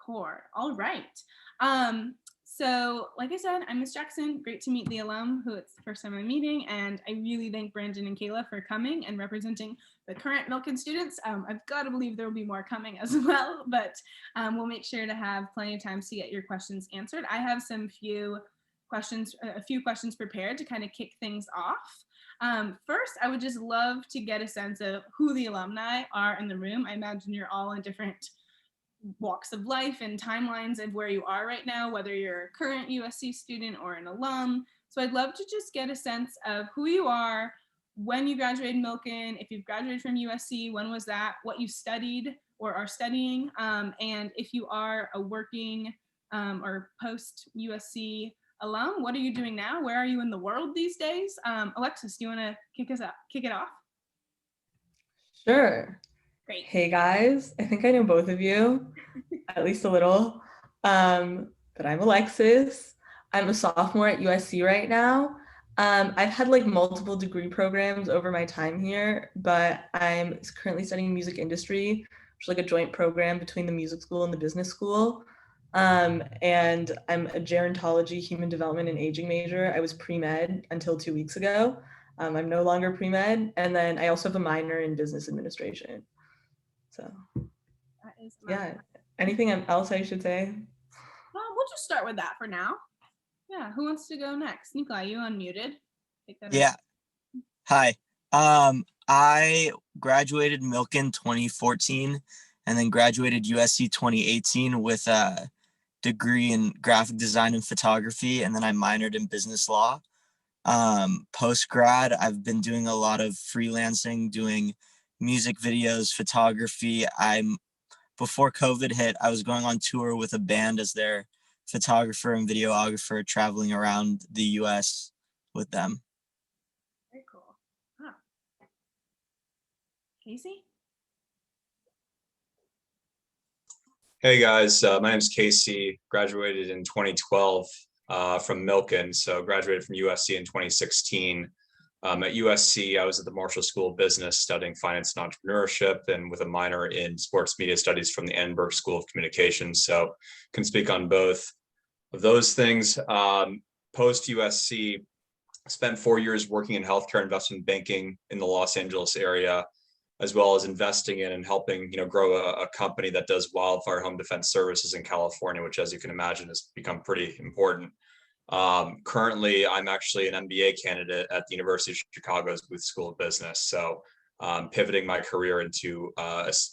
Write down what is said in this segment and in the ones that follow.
Core. All right. So like I said, I'm Miss Jackson. Great to meet the alum who it's the first time I'm meeting. And I really thank Brandon and Kayla for coming and representing the current Milken students. I've got to believe there will be more coming as well, but we'll make sure to have plenty of time to get your questions answered. I have a few questions prepared to kind of kick things off. First, I would just love to get a sense of who the alumni are in the room. I imagine you're all in different walks of life and timelines of where you are right now, whether you're a current USC student or an alum. So I'd love to just get a sense of who you are, when you graduated Milken, if you've graduated from USC, when was that, what you studied or are studying, and if you are a working or post USC alum, what are you doing now? Where are you in the world these days? Alexis, do you want to kick it off? Sure. Great. Hey guys, I think I know both of you, at least a little, but I'm Alexis. I'm a sophomore at USC right now. I've had like multiple degree programs over my time here, but I'm currently studying music industry, which is like a joint program between the music school and the business school. And I'm a gerontology, human development, and aging major. I was pre-med until 2 weeks ago. I'm no longer pre-med. And then I also have a minor in business administration. So yeah, anything else I should say? Well, we'll just start with that for now. Yeah, who wants to go next? Nikolai, you unmuted. Yeah. Hi. I graduated Milken 2014 and then graduated USC 2018 with a degree in graphic design and photography, and then I minored in business law. Post-grad, I've been doing a lot of freelancing, doing music videos, photography. Before COVID hit, I was going on tour with a band as their photographer and videographer, traveling around the US with them. Very cool. Huh. Casey? Hey guys, my name is Casey, graduated in 2012 from Milken, so graduated from USC in 2016. At USC, I was at the Marshall School of Business studying finance and entrepreneurship and with a minor in sports media studies from the Edinburgh School of Communications, so can speak on both of those things. Post USC, spent 4 years working in healthcare investment banking in the Los Angeles area, as well as investing in and helping grow a company that does wildfire home defense services in California, which, as you can imagine, has become pretty important. Currently, I'm actually an MBA candidate at the University of Chicago's Booth School of Business. So pivoting my career into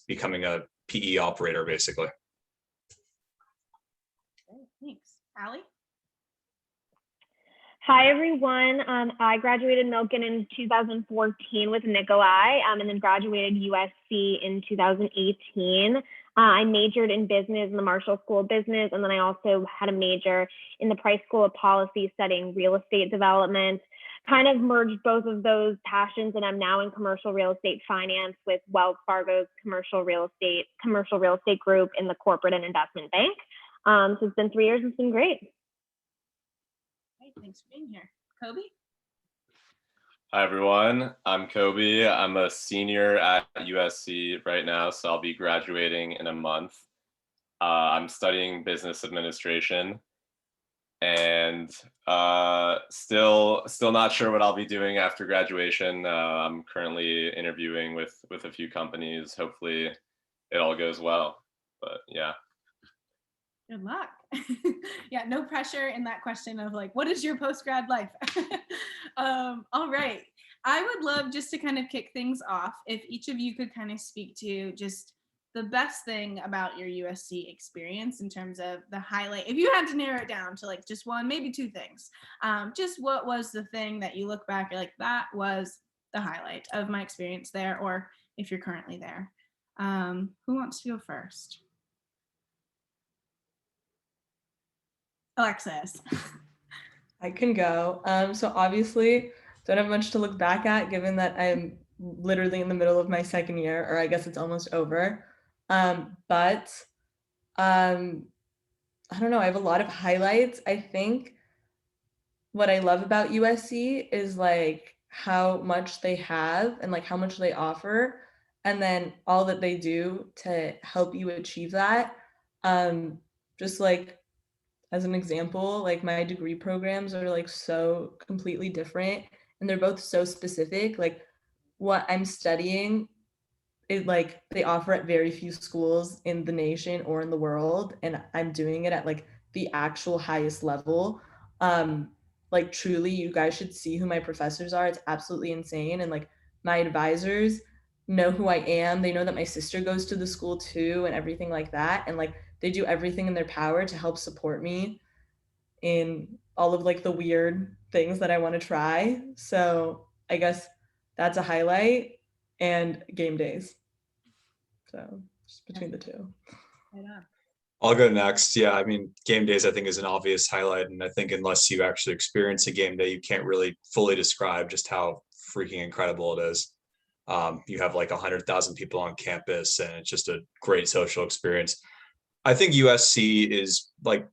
becoming a PE operator, basically. Okay, thanks. Allie? Hi, everyone. I graduated Milken in 2014 with Nikolai, and then graduated USC in 2018. I majored in business in the Marshall School of Business, and then I also had a major in the Price School of Policy studying real estate development. Kind of merged both of those passions, and I'm now in commercial real estate finance with Wells Fargo's commercial real estate group in the corporate and investment bank. So it's been 3 years. It's been great. Hey, thanks for being here. Kobe? Hi, everyone. I'm Kobe. I'm a senior at USC right now, so I'll be graduating in a month. I'm studying business administration, and still not sure what I'll be doing after graduation. I'm currently interviewing with a few companies. Hopefully it all goes well, but yeah. Good luck. Yeah, no pressure in that question of like, what is your post-grad life? All right. I would love just to kind of kick things off if each of you could kind of speak to just the best thing about your USC experience in terms of the highlight. If you had to narrow it down to like just one, maybe two things, just what was the thing that you look back, you're like, that was the highlight of my experience there, or if you're currently there. Who wants to go first? Alexis. I can go. So obviously, don't have much to look back at, given that I'm literally in the middle of my second year, or I guess it's almost over. But I don't know, I have a lot of highlights. I think what I love about USC is like how much they have and like how much they offer, and then all that they do to help you achieve that. Just like as an example, like my degree programs are like so completely different and they're both so specific. Like what I'm studying it like they offer at very few schools in the nation or in the world, and I'm doing it at like the actual highest level. Like truly you guys should see who my professors are. It's absolutely insane. And like my advisors know who I am. They know that my sister goes to the school too and everything like that, and like they do everything in their power to help support me in all of like the weird things that I want to try. So I guess that's a highlight, and game days. So just between the two. Right on. I'll go next. Yeah, I mean, game days I think is an obvious highlight, and I think unless you actually experience a game day, you can't really fully describe just how freaking incredible it is. You have like 100,000 people on campus, and it's just a great social experience. I think USC is like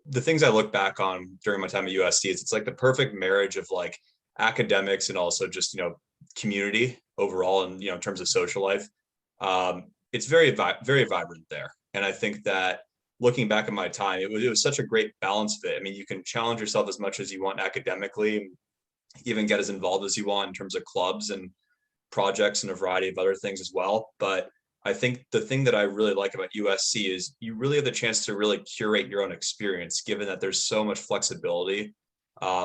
the things I look back on during my time at USC is it's like the perfect marriage of like academics and also just community overall, and in terms of social life. It's very vibrant there, and I think that looking back at my time, it was such a great balance of it. I mean, you can challenge yourself as much as you want academically, even get as involved as you want in terms of clubs and projects and a variety of other things as well. But I think the thing that I really like about USC is you really have the chance to really curate your own experience, given that there's so much flexibility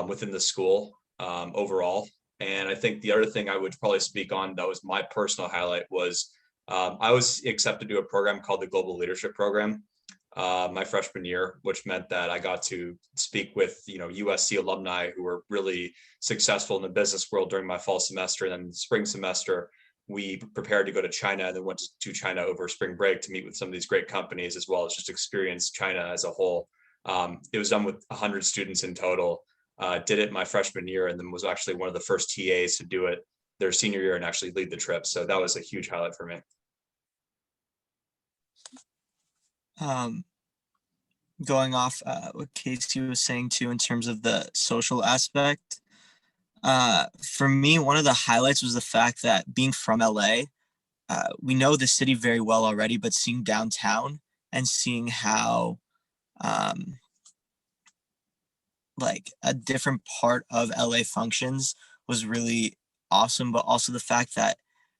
within the school overall. And I think the other thing I would probably speak on that was my personal highlight was I was accepted to a program called the Global Leadership Program my freshman year, which meant that I got to speak with USC alumni who were really successful in the business world during my fall semester. And then the spring semester, we prepared to go to China and then went to China over spring break to meet with some of these great companies, as well as just experience China as a whole. It was done with 100 students in total. Did it my freshman year, and then was actually one of the first TAs to do it their senior year and actually lead the trip. So that was a huge highlight for me. Going off what Casey was saying too in terms of the social aspect, for me, one of the highlights was the fact that being from LA, we know the city very well already, but seeing downtown and seeing how like a different part of LA functions was really awesome. But also the fact that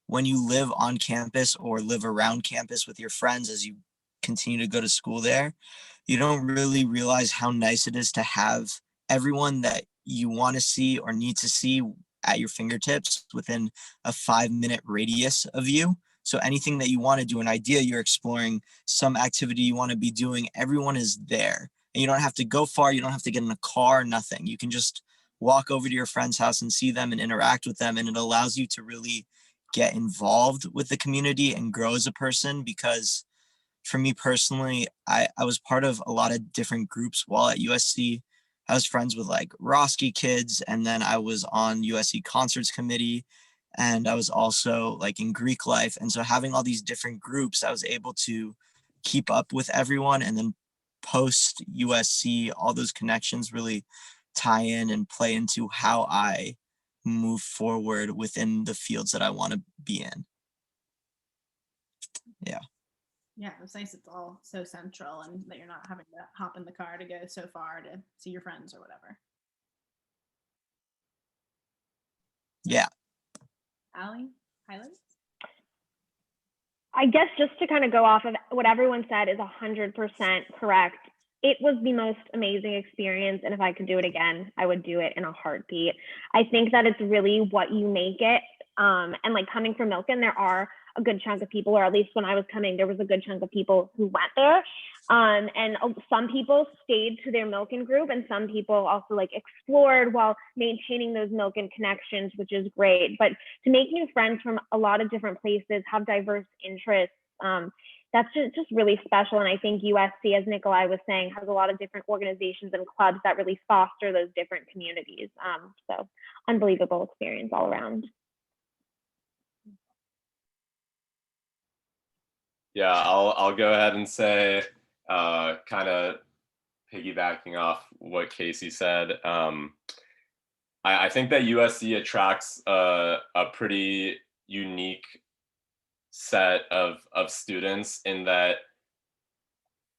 when you live on campus or live around campus with your friends as you continue to go to school there, you don't really realize how nice it is to have everyone that you want to see or need to see at your fingertips within a 5-minute radius of you. So anything that you want to do, an idea you're exploring, some activity you want to be doing, everyone is there. And you don't have to go far. You don't have to get in a car, nothing. You can just walk over to your friend's house and see them and interact with them. And it allows you to really get involved with the community and grow as a person. Because for me personally, I was part of a lot of different groups while at USC. I was friends with like Roski kids, and then I was on USC concerts committee, and I was also like in Greek life. And so having all these different groups, I was able to keep up with everyone, and then post USC, all those connections really tie in and play into how I move forward within the fields that I want to be in. Yeah. Yeah, it's nice it's all so central and that you're not having to hop in the car to go so far to see your friends or whatever. Yeah. Allie, highlights? I guess just to kind of go off of what everyone said is 100% correct. It was the most amazing experience, and if I could do it again, I would do it in a heartbeat. I think that it's really what you make it. And like coming from Milken, there are a good chunk of people, or at least when I was coming, there was a good chunk of people who went there. And some people stayed to their Milken group, and some people also like explored while maintaining those Milken connections, which is great. But to make new friends from a lot of different places, have diverse interests, that's just really special. And I think USC, as Nikolai was saying, has a lot of different organizations and clubs that really foster those different communities. So unbelievable experience all around. Yeah, I'll go ahead and say, kind of piggybacking off what Casey said. I think that USC attracts a pretty unique set of students in that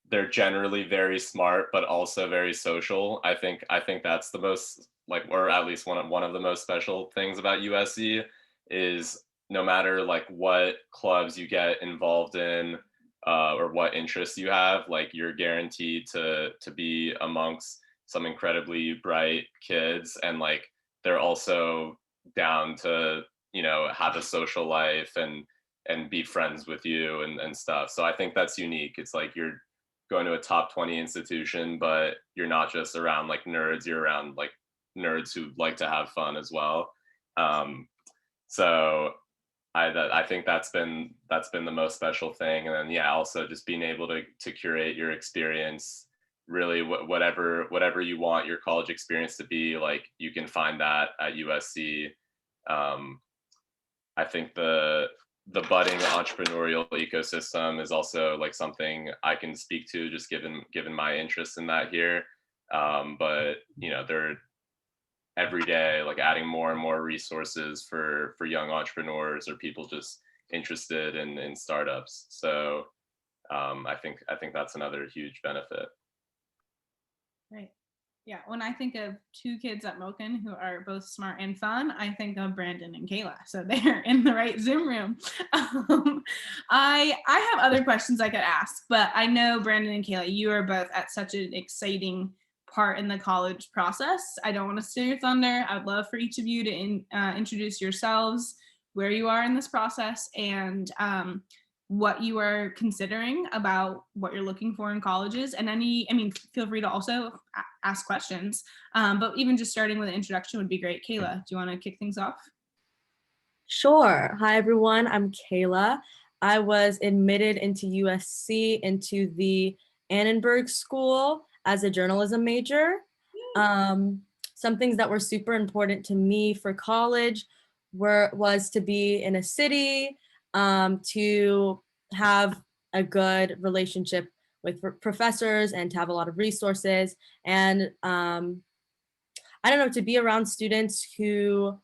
they're generally very smart, but also very social. I think that's the most like, or at least one of the most special things about USC is no matter like what clubs you get involved in, or what interests you have, like you're guaranteed to be amongst some incredibly bright kids, and like they're also down to, you know, have a social life and be friends with you and stuff. So I think that's unique. It's like you're going to a top 20 institution, but you're not just around like nerds, you're around like nerds who like to have fun as well. So I think that's been the most special thing. And then yeah, also just being able to curate your experience, really whatever you want your college experience to be, like you can find that at USC. I think the budding entrepreneurial ecosystem is also like something I can speak to, just given my interest in that here. But you know, they're every day like adding more and more resources for young entrepreneurs or people just interested in startups. So I think that's another huge benefit. Right. Yeah, when I think of two kids at Milken who are both smart and fun, I think of Brandon and Kayla. So they're in the right Zoom room. I have other questions I could ask, but I know Brandon and Kayla, you are both at such an exciting part in the college process. I don't want to steal your thunder. I would love for each of you to introduce yourselves, where you are in this process, and what you are considering about what you're looking for in colleges, and feel free to also ask questions. But even just starting with an introduction would be great. Kayla, do you want to kick things off? Sure. Hi, everyone. I'm Kayla. I was admitted into USC into the Annenberg School as a journalism major. Some things that were super important to me for college was to be in a city, to have a good relationship with professors and to have a lot of resources, and I don't know, to be around students who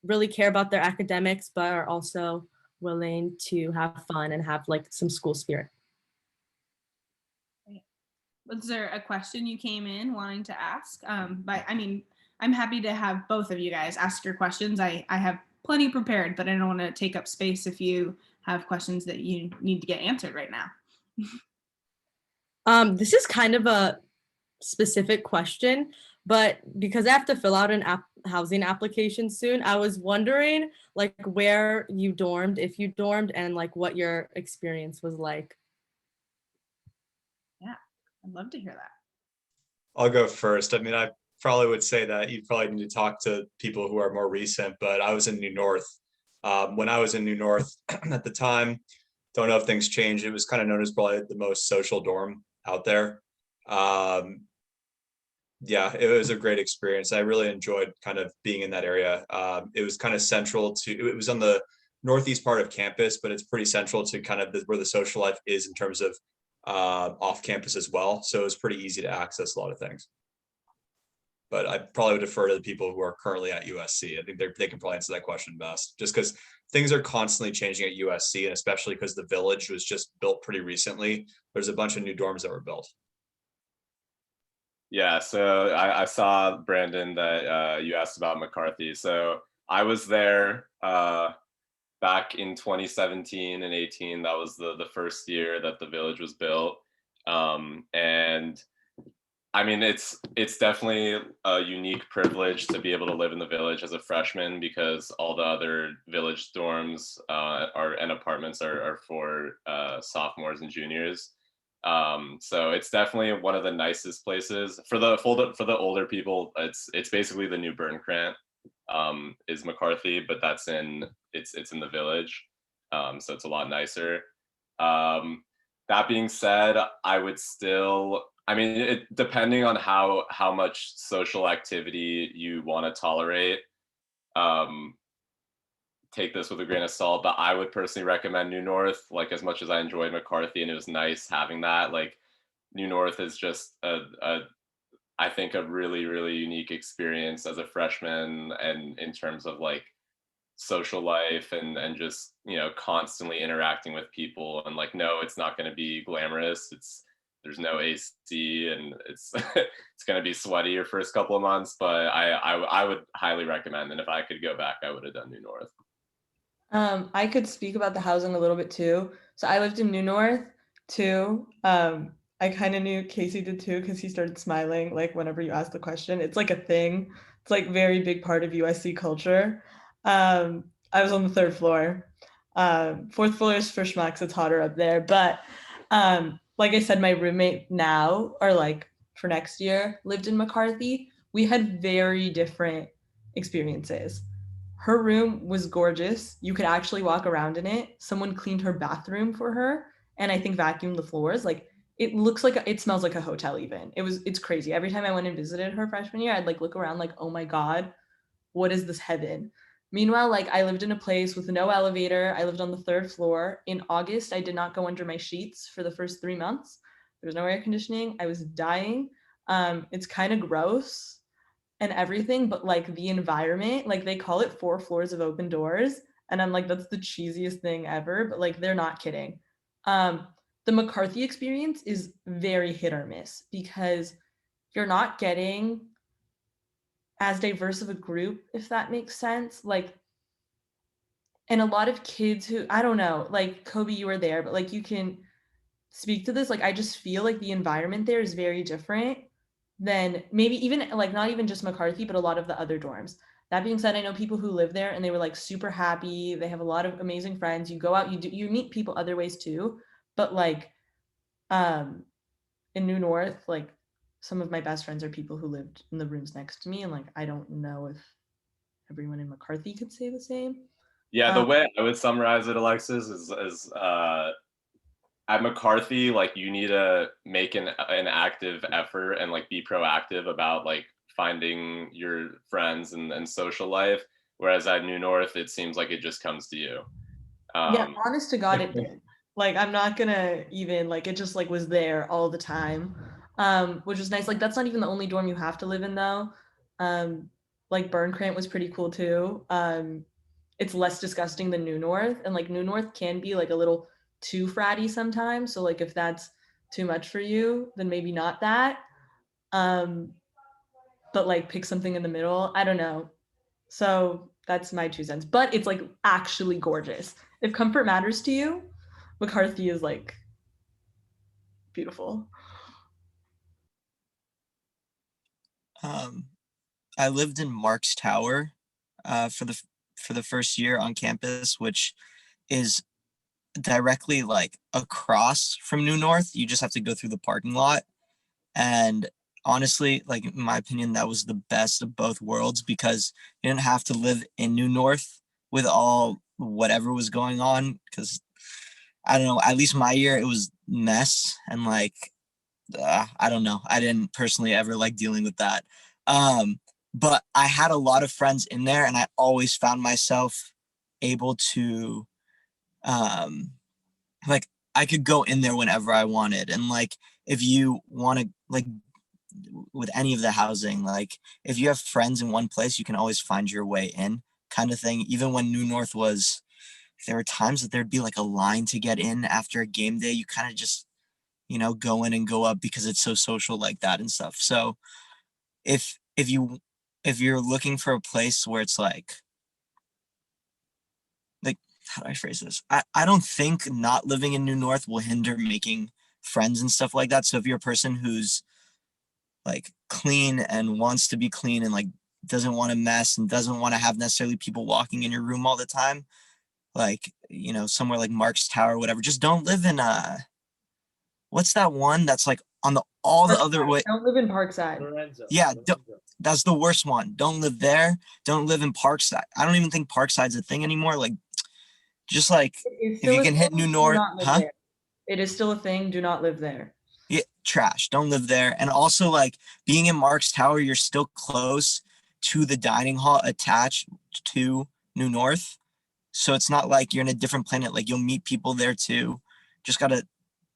really care about their academics but are also willing to have fun and have like some school spirit. Was there a question you came in wanting to ask? But I mean, I'm happy to have both of you guys ask your questions. I have plenty prepared, but I don't want to take up space if you have questions that you need to get answered right now. This is kind of a specific question, but because I have to fill out an housing application soon, I was wondering like where you dormed, if you dormed, and like what your experience was like. Yeah, I'd love to hear that. I'll go first. I mean, I probably would say that you probably need to talk to people who are more recent, but I was in New North. When I was in New North at the time, don't know if things changed. It was kind of known as probably the most social dorm out there. Yeah, it was a great experience. I really enjoyed kind of being in that area. It was kind of central to, it was on the northeast part of campus, but it's pretty central to kind of where the social life is in terms of off campus as well. So it was pretty easy to access a lot of things. But I probably would defer to the people who are currently at USC. I think they can probably answer that question best, just because things are constantly changing at USC, and especially because the village was just built pretty recently. There's a bunch of new dorms that were built. Yeah, so I saw, Brandon, that you asked about McCarthy. So I was there back in 2017 and 18. That was the first year that the village was built. And I mean, it's definitely a unique privilege to be able to live in the village as a freshman, because all the other village dorms and apartments are for sophomores and juniors. So it's definitely one of the nicest places for the older people. It's basically the new Burncrant, is McCarthy, but it's in the village. So it's a lot nicer. That being said, I would still, I mean, depending on how much social activity you want to tolerate, take this with a grain of salt, but I would personally recommend New North. Like, as much as I enjoyed McCarthy and it was nice having that, like New North is just I think a really, really unique experience as a freshman, and in terms of like social life and just, you know, constantly interacting with people. And like, no, it's not going to be glamorous. there's no AC, and it's it's going to be sweaty your first couple of months. But I would highly recommend, and if I could go back, I would have done New North. I could speak about the housing a little bit too. So I lived in New North too. I kind of knew Casey did too because he started smiling like whenever you asked the question. It's like a thing. It's like very big part of USC culture. I was on the 3rd floor. 4th floor is for schmucks. It's hotter up there. But like I said, my roommate now, or like for next year, lived in McCarthy. We had very different experiences. Her room was gorgeous. You could actually walk around in it. Someone cleaned her bathroom for her and I think vacuumed the floors. Like it looks like it smells like a hotel even. It's crazy. Every time I went and visited her freshman year, I'd like look around like, "Oh my God, what is this heaven?" Meanwhile, like I lived in a place with no elevator. I lived on the 3rd floor. In August, I did not go under my sheets for the first 3 months. There was no air conditioning. I was dying. It's kind of gross and everything, but like the environment, like they call it 4 floors of open doors. And I'm like, that's the cheesiest thing ever, but like they're not kidding. The McCarthy experience is very hit or miss because you're not getting as diverse of a group, if that makes sense. Like, and a lot of kids who, I don't know, like Kobe, you were there, but like you can speak to this. Like, I just feel like the environment there is very different than maybe even like not even just McCarthy, but a lot of the other dorms. That being said, I know people who live there and they were like super happy. They have a lot of amazing friends. You go out, you meet people other ways too. But like in New North, like some of my best friends are people who lived in the rooms next to me. And like I don't know if everyone in McCarthy could say the same. Yeah, the way I would summarize it, Alexis, is at McCarthy, like you need to make an active effort and like be proactive about like finding your friends and social life. Whereas at New North, it seems like it just comes to you. Yeah, honest to God, it did. Like I'm not gonna even like it just like was there all the time, which was nice. Like that's not even the only dorm you have to live in though. Like Burncrant was pretty cool too. It's less disgusting than New North, and like New North can be like a little too fratty sometimes. So like if that's too much for you, then maybe not that. But like pick something in the middle. I don't know. So that's my 2 cents. But it's like actually gorgeous. If comfort matters to you, McCarthy is like beautiful. I lived in Mark's Tower for the first year on campus, which is directly like across from New North. You just have to go through the parking lot. And honestly, like in my opinion, that was the best of both worlds because you didn't have to live in New North with all whatever was going on. Because I don't know, at least my year, it was mess and like, I don't know. I didn't personally ever like dealing with that. But I had a lot of friends in there and I always found myself able to, like I could go in there whenever I wanted. And like, if you want to like with any of the housing, like if you have friends in one place, you can always find your way in kind of thing. Even when New North was, there were times that there'd be like a line to get in after a game day. You kind of just, you know, go in and go up because it's so social like that and stuff. So if you're looking for a place where it's like how do I phrase this? I don't think not living in New North will hinder making friends and stuff like that. So if you're a person who's like clean and wants to be clean and like doesn't want to mess and doesn't want to have necessarily people walking in your room all the time, like, you know, somewhere like Mark's Tower or whatever, just don't live in what's that one that's like on the all the other way. Don't live in Parkside. Yeah, that's the worst one. Don't live there. Don't live in Parkside. I don't even think Parkside's a thing anymore. Like, just like if you can hit New North, huh? There. It is still a thing. Do not live there. Yeah, trash. Don't live there. And also, like being in Mark's Tower, you're still close to the dining hall attached to New North. So it's not like you're in a different planet. Like you'll meet people there too. Just gotta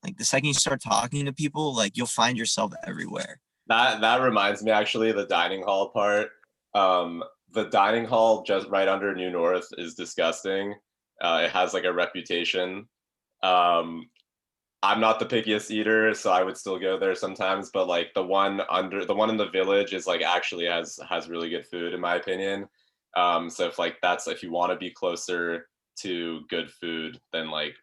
like the second you start talking to people, like you'll find yourself everywhere. That reminds me actually of the dining hall part. The dining hall just right under New North is disgusting. It has like a reputation. I'm not the pickiest eater, so I would still go there sometimes. But like the one in the village is like actually has really good food in my opinion. So if you want to be closer to good food, then like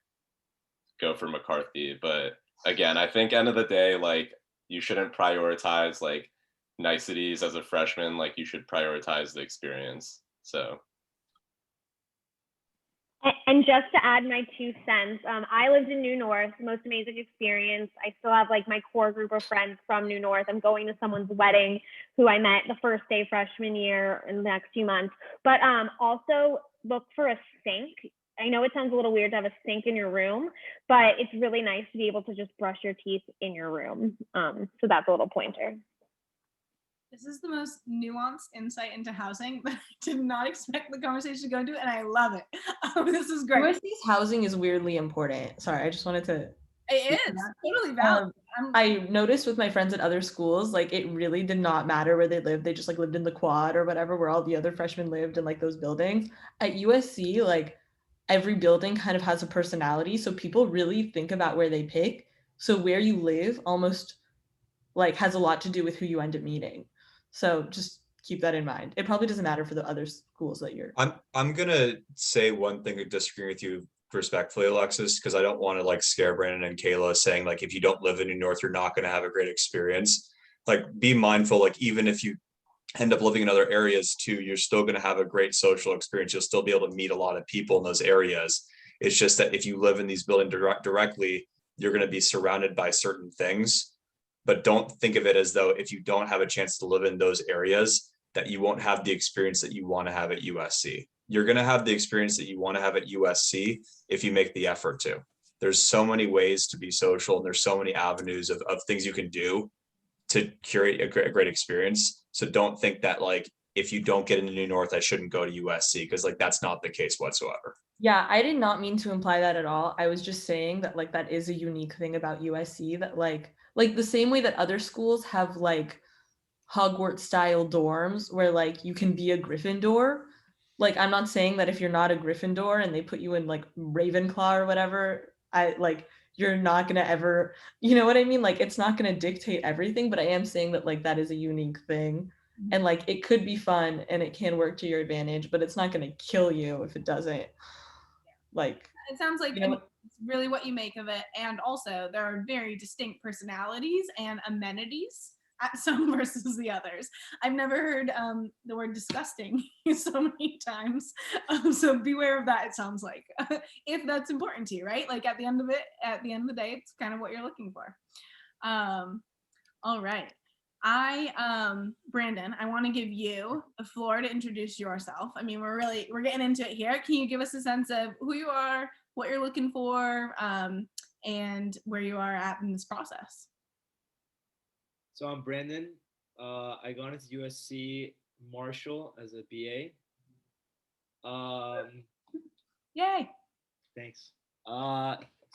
go for McCarthy. But again, I think end of the day, like you shouldn't prioritize like niceties as a freshman. Like you should prioritize the experience. So. And just to add my 2 cents, I lived in New North, most amazing experience. I still have like my core group of friends from New North. I'm going to someone's wedding who I met the first day freshman year in the next few months. But also look for a sink. I know it sounds a little weird to have a sink in your room, but it's really nice to be able to just brush your teeth in your room. So that's a little pointer. This is the most nuanced insight into housing that I did not expect the conversation to go into, and I love it. This is great. USC's housing is weirdly important. Sorry, I just wanted to. It is totally valid. I noticed with my friends at other schools, like it really did not matter where they lived. They just like lived in the quad or whatever, where all the other freshmen lived in like those buildings. At USC, like every building kind of has a personality. So people really think about where they pick. So where you live almost like has a lot to do with who you end up meeting. So just keep that in mind. It probably doesn't matter for the other schools that you're. I'm gonna say one thing and disagree with you respectfully, Alexis, because I don't want to like scare Brandon and Kayla saying like if you don't live in New North, you're not gonna have a great experience. Like be mindful, like even if you end up living in other areas too, you're still gonna have a great social experience. You'll still be able to meet a lot of people in those areas. It's just that if you live in these buildings directly, you're gonna be surrounded by certain things. But don't think of it as though if you don't have a chance to live in those areas, that you won't have the experience that you want to have at USC. You're going to have the experience that you want to have at USC if you make the effort to. There's so many ways to be social, and there's so many avenues of things you can do to curate a great experience. So don't think that like, if you don't get into New North, I shouldn't go to USC, because like, that's not the case whatsoever. Yeah, I did not mean to imply that at all. I was just saying that like, that is a unique thing about USC, that like the same way that other schools have like Hogwarts style dorms where like you can be a Gryffindor. Like I'm not saying that if you're not a Gryffindor and they put you in like Ravenclaw or whatever, you're not gonna ever, you know what I mean? Like it's not gonna dictate everything, but I am saying that like that is a unique thing. And like it could be fun and it can work to your advantage, but it's not gonna kill you if it doesn't. Like it sounds like you know, it's really what you make of it. And also there are very distinct personalities and amenities at some versus the others. I've never heard the word disgusting so many times. So beware of that, it sounds like, if that's important to you, right? Like at the end of the day, it's kind of what you're looking for. All right. Brandon, I want to give you the floor to introduce yourself. I mean, we're getting into it here. Can you give us a sense of who you are, what you're looking for, and where you are at in this process? So I'm Brandon. I got into USC Marshall as a BA. Yay. Thanks.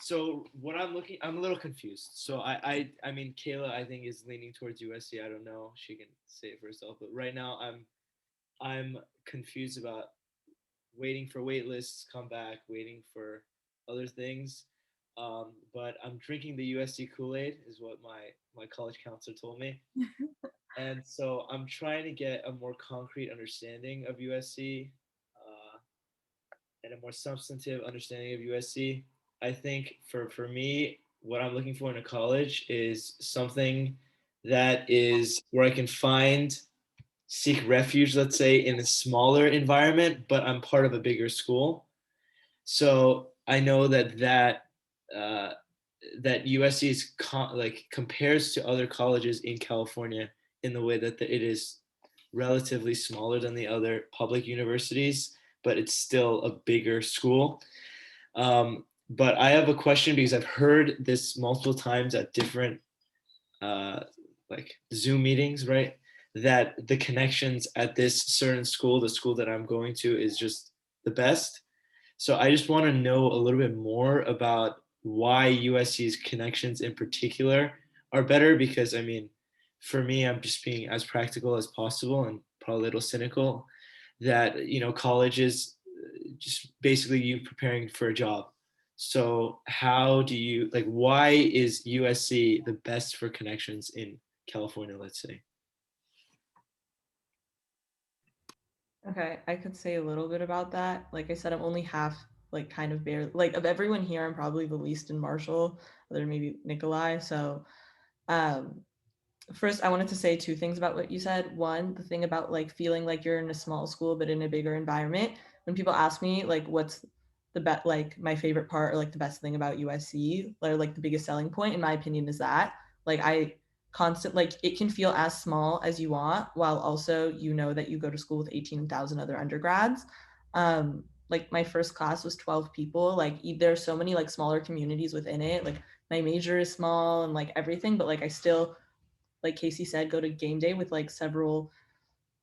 So what I'm a little confused. So I mean, Kayla, I think is leaning towards USC. I don't know. She can say it for herself. But right now I'm confused about waiting for wait lists to come back, waiting for other things. But I'm drinking the USC Kool-Aid is what my college counselor told me. And so I'm trying to get a more concrete understanding of USC and a more substantive understanding of USC. I think for me, what I'm looking for in a college is something that is where I can seek refuge, let's say, in a smaller environment, but I'm part of a bigger school. So I know that USC is compares to other colleges in California in the way that it is relatively smaller than the other public universities, but it's still a bigger school. But I have a question because I've heard this multiple times at different like Zoom meetings, right? That the connections at this certain school, the school that I'm going to, is just the best. So I just want to know a little bit more about why USC's connections in particular are better, because I mean, for me, I'm just being as practical as possible and probably a little cynical that, college is just basically you preparing for a job. So how do you like? Why is USC the best for connections in California? Let's say. Okay, I could say a little bit about that. Like I said, I'm only half, like kind of barely, like of everyone here, I'm probably the least in Marshall, other than maybe Nikolai. So um first I wanted to say two things about what you said. One, the thing about like feeling like you're in a small school but in a bigger environment. When people ask me like what's the best, like my favorite part or like the best thing about USC or like the biggest selling point, in my opinion, is that like I constant, like it can feel as small as you want while also you know that you go to school with 18,000 other undergrads. Like my first class was 12 people. Like there's so many like smaller communities within it. Like my major is small and like everything, but like I still, like Casey said, go to game day with like several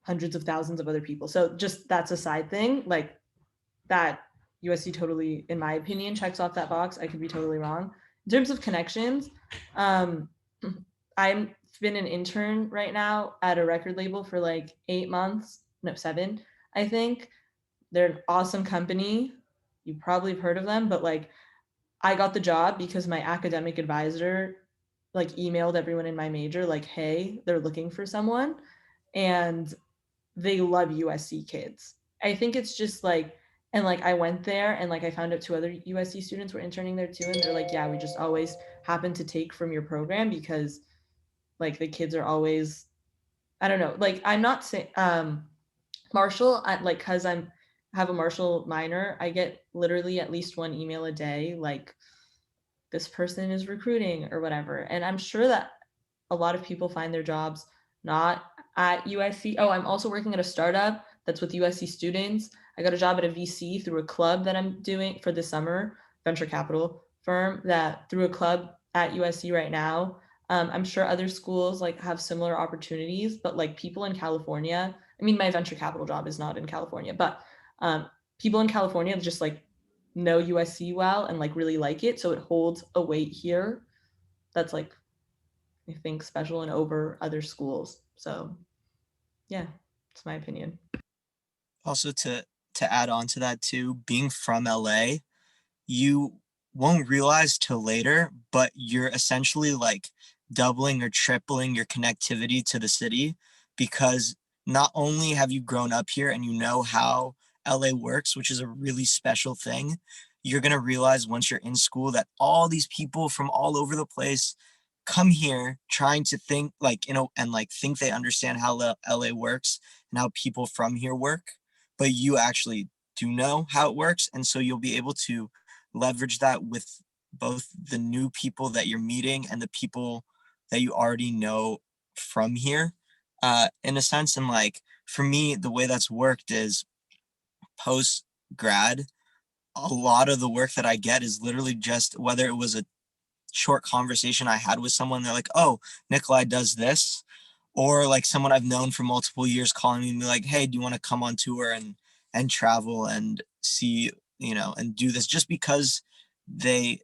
hundreds of thousands of other people. So just that's a side thing. Like that USC totally, in my opinion, checks off that box. I could be totally wrong. In terms of connections, I've been an intern right now at a record label for like 8 months, no, 7, I think. They're an awesome company. You probably have heard of them, but like I got the job because my academic advisor like emailed everyone in my major like, hey, they're looking for someone, and they love USC kids. I think it's just like, and like I went there and like I found out 2 other USC students were interning there too, and they're like, yeah, we just always happen to take from your program because like the kids are always, I don't know, like I'm not saying Marshall, like because I'm have a Marshall minor, I get literally at least 1 email a day like this person is recruiting or whatever. And I'm sure that a lot of people find their jobs not at USC. Oh, I'm also working at a startup that's with USC students. I got a job at a VC through a club that I'm doing for the summer, venture capital firm that through a club at USC right now. I'm sure other schools like have similar opportunities, but like people in California, I mean, my venture capital job is not in California, but people in California just like know USC well and like really like it. So it holds a weight here that's like, I think, special and over other schools. So yeah, it's my opinion. Also to add on to that too, being from LA, you won't realize till later, but you're essentially like doubling or tripling your connectivity to the city, because not only have you grown up here and you know how LA works, which is a really special thing, you're going to realize once you're in school that all these people from all over the place come here trying to think like, you know, and like think they understand how LA works and how people from here work, but you actually do know how it works. And so you'll be able to leverage that with both the new people that you're meeting and the people that you already know from here, in a sense. And like for me, the way that's worked is post grad, a lot of the work that I get is literally just whether it was a short conversation I had with someone, they're like, oh, Nikolai does this, or like someone I've known for multiple years calling me and be like, hey, do you want to come on tour and travel and see, you know, and do this, just because they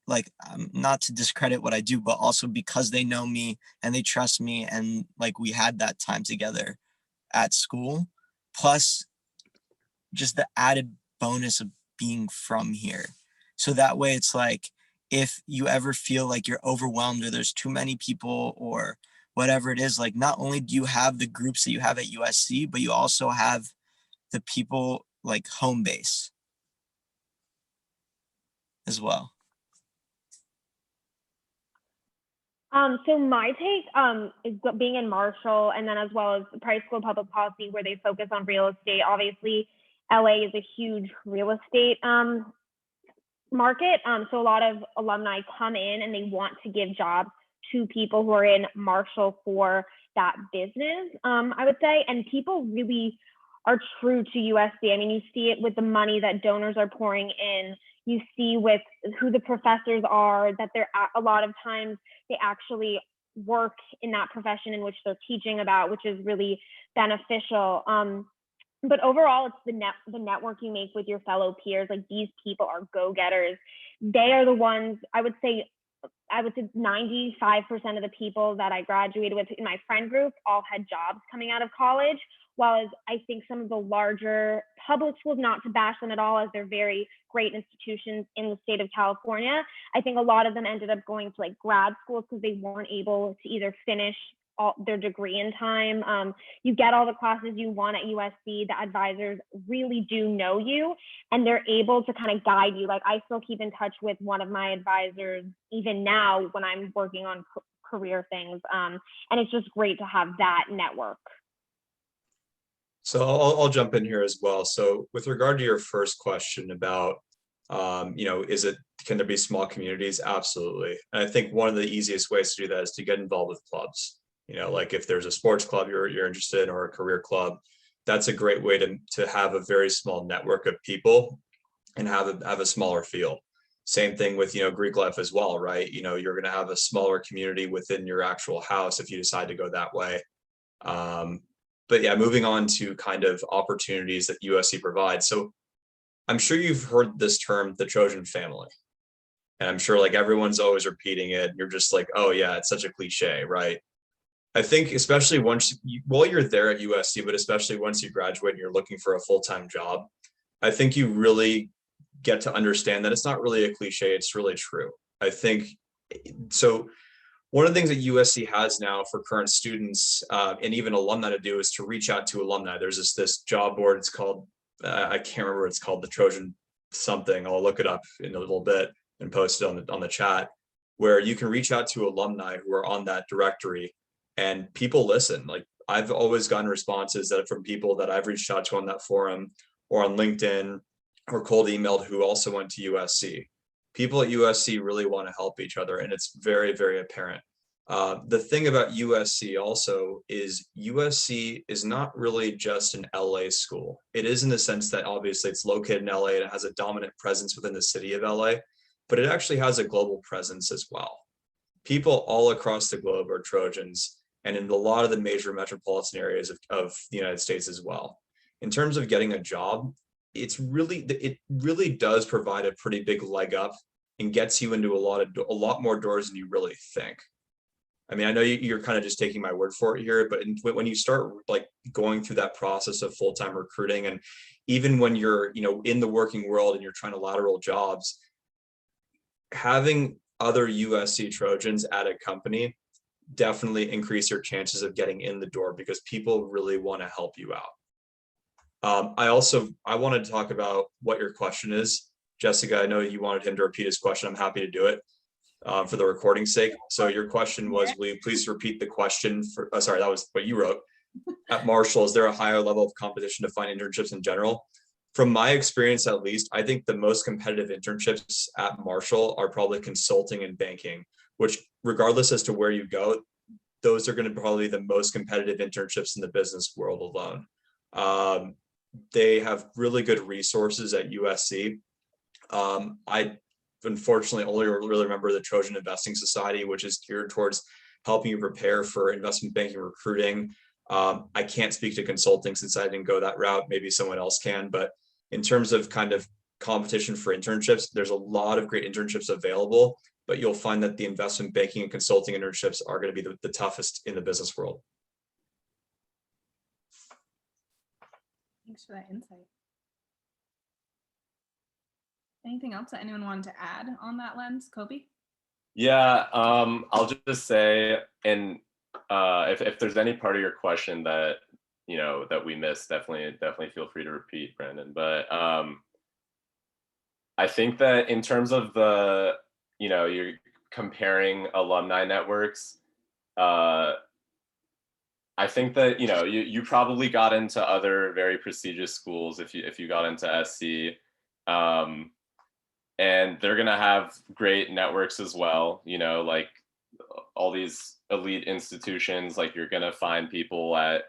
like, not to discredit what I do, but also because they know me and they trust me, and like we had that time together at school, plus just the added bonus of being from here. So that way it's like, if you ever feel like you're overwhelmed or there's too many people or whatever it is, like not only do you have the groups that you have at USC, but you also have the people like home base as well. So my take is being in Marshall, and then as well as the Price School of Public Policy, where they focus on real estate. Obviously, LA is a huge real estate market. So a lot of alumni come in and they want to give jobs to people who are in Marshall for that business, I would say. And people really are true to USC. I mean, you see it with the money that donors are pouring in. You see with who the professors are, that they're a lot of times they actually work in that profession in which they're teaching about, which is really beneficial. But overall, it's the network you make with your fellow peers. Like, these people are go-getters. They are the ones, I would say 95% of the people that I graduated with in my friend group all had jobs coming out of college, while as I think some of the larger public schools, not to bash them at all, as they're very great institutions in the state of California, I think a lot of them ended up going to like grad schools because they weren't able to either finish their degree in time. You get all the classes you want at USC. The advisors really do know you, and they're able to kind of guide you. Like, I still keep in touch with one of my advisors even now when I'm working on career things. And it's just great to have that network. So I'll jump in here as well. So with regard to your first question about, can there be small communities? Absolutely. And I think one of the easiest ways to do that is to get involved with clubs. Like if there's a sports club you're interested in, or a career club, that's a great way to have a very small network of people and have a smaller feel. Same thing with, Greek life as well, right? You're going to have a smaller community within your actual house if you decide to go that way. But yeah, moving on to kind of opportunities that USC provides. So I'm sure you've heard this term, the Trojan Family. And I'm sure like everyone's always repeating it. You're just like, oh yeah, it's such a cliche, right? I think especially while you're there at USC, but especially once you graduate and you're looking for a full-time job, I think you really get to understand that it's not really a cliche, it's really true. I think so. One of the things that USC has now for current students and even alumni to do is to reach out to alumni. There's this job board. It's called, I can't remember what it's called, the Trojan something. I'll look it up in a little bit and post it on the chat, where you can reach out to alumni who are on that directory, and people listen. Like, I've always gotten responses from people that I've reached out to on that forum or on LinkedIn or cold emailed who also went to USC. People at USC really want to help each other, and it's very, very apparent. The thing about USC also is USC is not really just an LA school. It is in the sense that obviously it's located in LA and it has a dominant presence within the city of LA, but it actually has a global presence as well. People all across the globe are Trojans, and in a lot of the major metropolitan areas of the United States as well. In terms of getting a job, it really does provide a pretty big leg up and gets you into a lot more doors than you really think. I mean, I know you're kind of just taking my word for it here, but when you start like going through that process of full-time recruiting, and even when you're, in the working world and you're trying to lateral jobs, having other USC Trojans at a company definitely increase your chances of getting in the door, because people really want to help you out. I wanted to talk about what your question is. Jessica, I know you wanted him to repeat his question. I'm happy to do it for the recording's sake. So your question was, will you please repeat the question for, sorry, that was what you wrote. At Marshall, is there a higher level of competition to find internships in general? From my experience, at least, I think the most competitive internships at Marshall are probably consulting and banking, which regardless as to where you go, those are going to probably be the most competitive internships in the business world alone. They have really good resources at USC. I unfortunately only really remember the Trojan Investing Society, which is geared towards helping you prepare for investment banking recruiting. I can't speak to consulting since I didn't go that route. Maybe someone else can, but in terms of kind of competition for internships, there's a lot of great internships available, but you'll find that the investment banking and consulting internships are going to be the toughest in the business world. Thanks for that insight. Anything else that anyone wanted to add on that lens, Kobe? Yeah, I'll just say, and if there's any part of your question that that we missed, definitely feel free to repeat, Brandon. But I think that in terms of the you're comparing alumni networks, I think that you probably got into other very prestigious schools if you got into SC. And they're gonna have great networks as well, like all these elite institutions. Like, you're gonna find people at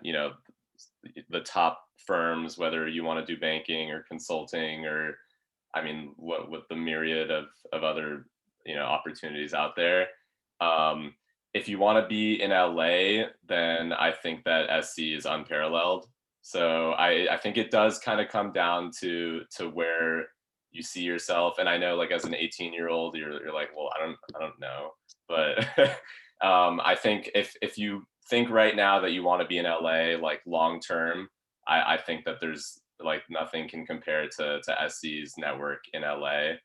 the top firms, whether you want to do banking or consulting, or I mean, what the myriad of other opportunities out there. If you want to be in LA, then I think that SC is unparalleled. So I think it does kind of come down to where you see yourself. And I know, like, as an 18-year-old, you're like, well, I don't know. But I think if you think right now that you want to be in LA, like long term, I think that there's like nothing can compare to SC's network in LA.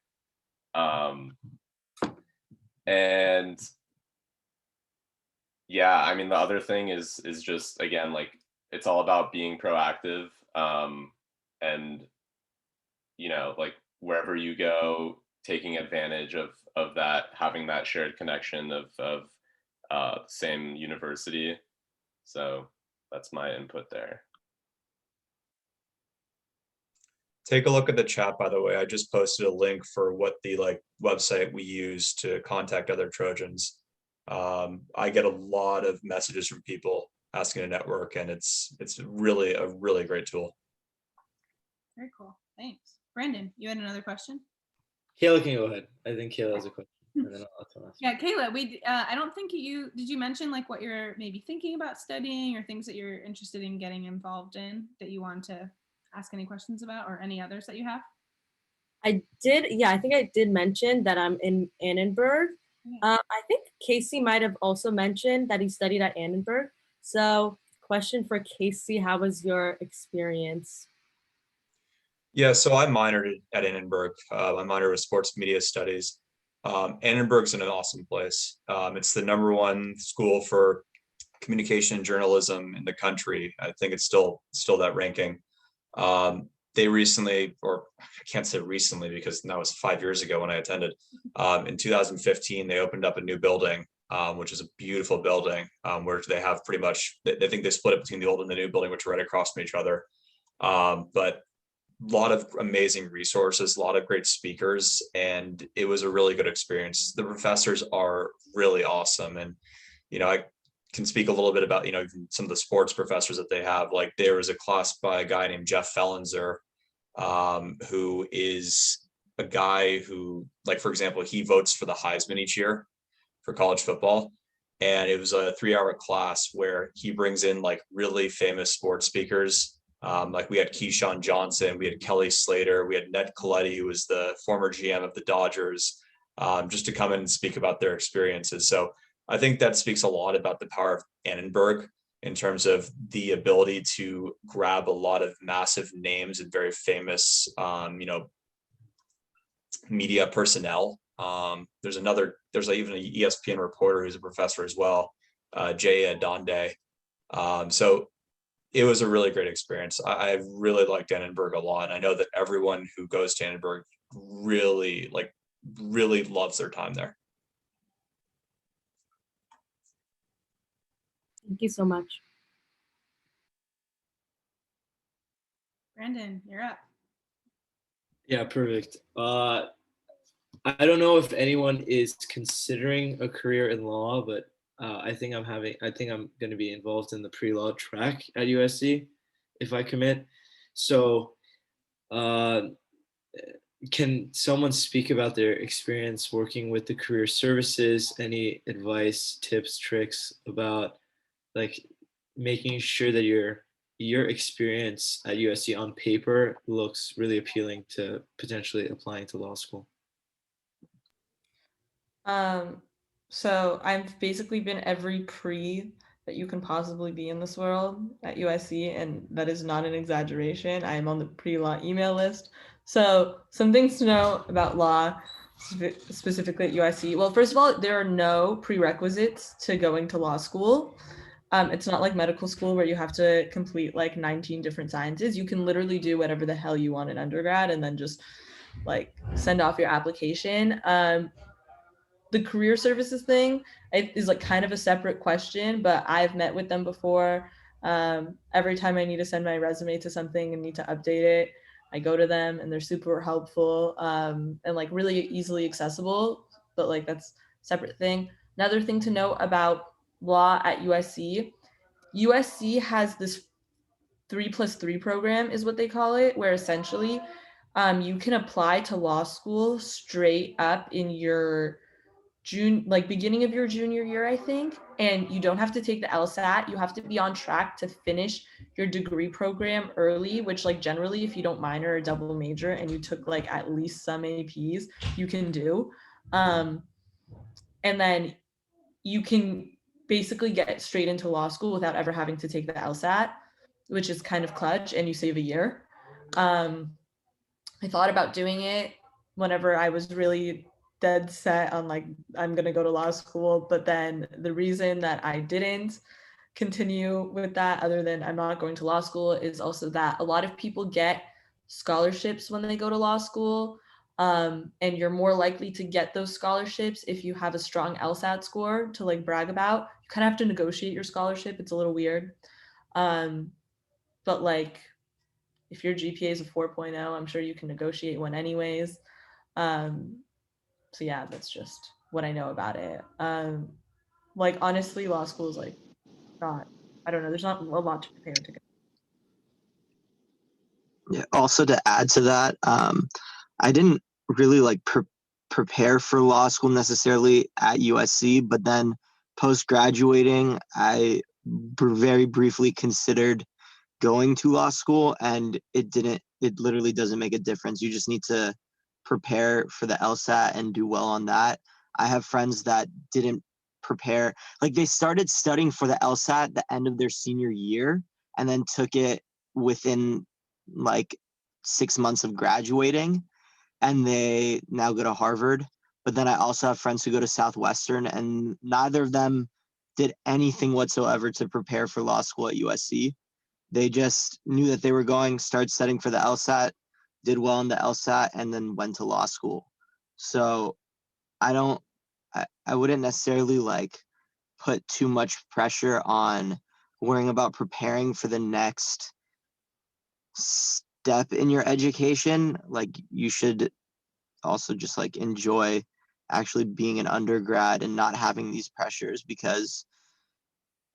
And yeah, I mean, the other thing is just, again, like, it's all about being proactive, and like, wherever you go, taking advantage of that, having that shared connection of same university. So that's my input there. Take a look at the chat, by the way. I just posted a link for what the website we use to contact other Trojans. I get a lot of messages from people asking to network, and it's really a really great tool. Very cool. Thanks. Brandon, you had another question? Kayla can go ahead. I think Kayla has a question. And then I'll ask. Yeah, Kayla, I don't think did you mention like what you're maybe thinking about studying or things that you're interested in getting involved in that you want to ask any questions about, or any others that you have? I did, yeah, I think I did mention that I'm in Annenberg. Yeah. I think Casey might have also mentioned that he studied at Annenberg. So question for Casey, how was your experience? Yeah, so I minored at Annenberg. I minored with sports media studies. Annenberg's an awesome place. It's the #1 school for communication and journalism in the country. I think it's still that ranking. They recently, or I can't say recently because that was 5 years ago when I attended. In 2015, they opened up a new building, which is a beautiful building, where they have pretty much, they think they split it between the old and the new building, which are right across from each other. But a lot of amazing resources, a lot of great speakers, and it was a really good experience. The professors are really awesome. And, I can speak a little bit about, some of the sports professors that they have. Like, there was a class by a guy named Jeff Fellenzer, who is a guy who, like, for example, he votes for the Heisman each year for college football. And it was a 3-hour class where he brings in like really famous sports speakers. Like, we had Keyshawn Johnson, we had Kelly Slater, we had Ned Colletti, who was the former GM of the Dodgers, just to come in and speak about their experiences. So I think that speaks a lot about the power of Annenberg in terms of the ability to grab a lot of massive names and very famous, media personnel. There's even an ESPN reporter who's a professor as well, Jay Adonde. So it was a really great experience. I really liked Annenberg a lot. I know that everyone who goes to Annenberg really loves their time there. Thank you so much. Brandon, you're up. Yeah, perfect. I don't know if anyone is considering a career in law, but I think I'm going to be involved in the pre-law track at USC if I commit. So, can someone speak about their experience working with the career services? Any advice, tips, tricks about like making sure that your experience at USC on paper looks really appealing to potentially applying to law school? So I've basically been every pre that you can possibly be in this world at USC, and that is not an exaggeration. I am on the pre-law email list. So some things to know about law, specifically at USC. Well, first of all, there are no prerequisites to going to law school. It's not like medical school where you have to complete like 19 different sciences. You can literally do whatever the hell you want in undergrad and then just like send off your application. The career services thing is like kind of a separate question, but I've met with them before. Every time I need to send my resume to something and need to update it, I go to them and they're super helpful, and like really easily accessible, but like that's a separate thing. Another thing to note about law at USC has this 3+3 program is what they call it, where essentially you can apply to law school straight up in your beginning of your junior year, I think, and you don't have to take the LSAT. You have to be on track to finish your degree program early, which like generally if you don't minor or double major and you took like at least some APs, you can do. And then you can basically get straight into law school without ever having to take the LSAT. which is kind of clutch, and you save a year. I thought about doing it whenever I was really dead set on like, I'm going to go to law school. But then the reason that I didn't continue with that, other than I'm not going to law school, is also that a lot of people get scholarships when they go to law school. And you're more likely to get those scholarships if you have a strong LSAT score to like brag about. You kind of have to negotiate your scholarship. It's a little weird. But like, if your GPA is a 4.0, I'm sure you can negotiate one anyways. So yeah, that's just what I know about it. Like honestly, law school is like not, I don't know, there's not a lot to prepare to go. Yeah, also to add to that, I didn't really like prepare for law school necessarily at USC, but then post graduating, I very briefly considered going to law school, and it literally doesn't make a difference. You just need to prepare for the LSAT and do well on that. I have friends that didn't prepare, like they started studying for the LSAT at the end of their senior year and then took it within like 6 months of graduating, and they now go to Harvard. But then I also have friends who go to Southwestern, and neither of them did anything whatsoever to prepare for law school at USC. They just knew that they were going, started studying for the LSAT, did well in the LSAT, and then went to law school. So I wouldn't necessarily like put too much pressure on worrying about preparing for the next step in your education. Like you should also just like enjoy actually being an undergrad and not having these pressures, because